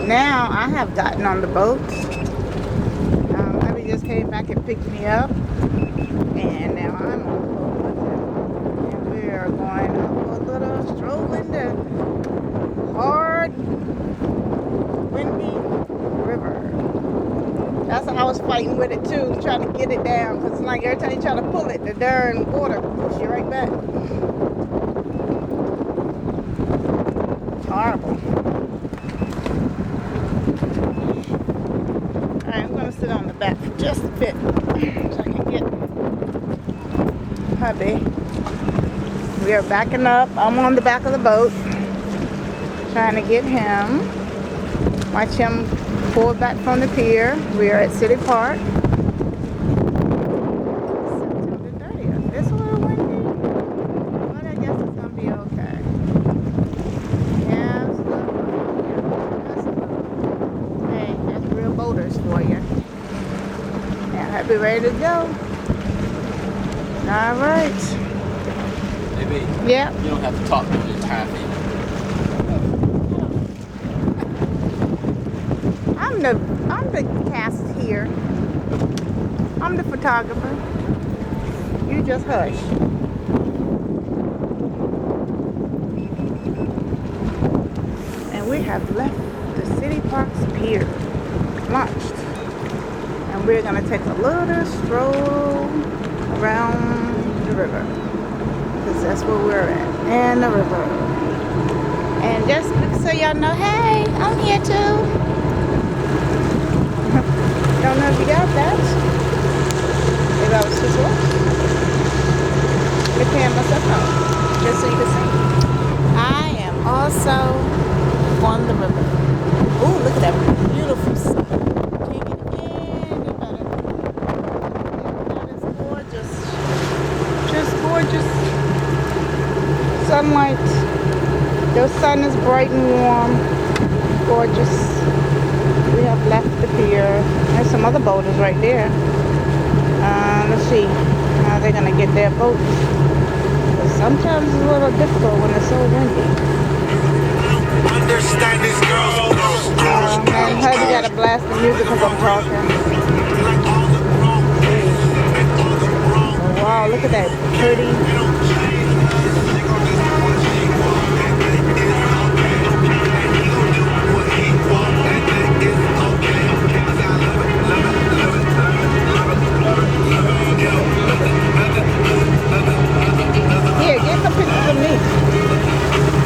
now I have gotten on the boat. Hubby just came back and picked me up, and now I'm on the boat with him. And we are going up a little stroll in the hard, windy river. That's how I was fighting with it too, trying to get it down. Cause it's like every time you try to pull it, the darn water pushes you right back. It's horrible. Alright, I'm gonna sit on the back for just a bit so I can get hubby. We are backing up. I'm on the back of the boat, trying to get him. Watch him pull back from the pier. We are at City Park. September 30th. It's a little windy, but I guess it's gonna be okay. Yeah, it's a little windy. That's a little. Hey, that's real boaters for you. Yeah, I'll be ready to go. All right. Hey, babe. Yeah. You don't have to talk the entire thing. I'm the cast here. I'm the photographer. You just hush. And we have left the City Park's pier, launched. And we're gonna take a little stroll around the river. Because that's where we're at, in the river. And just so y'all know, hey, I'm here too. Don't know if you got that. Maybe I was too slow. Let me pan myself out, just so you can see. I am also on the river. Ooh, look at that beautiful sun. Can't get any better. That is gorgeous. Just gorgeous. Sunlight. The sun is bright and warm. Gorgeous. We have left the pier. There's some other boaters right there. Let's see how they're gonna get their boats. But sometimes it's a little difficult when it's so windy. Understand this, girls. Man, hubby gotta blast the music because I'm talking. Oh, wow, look at that pretty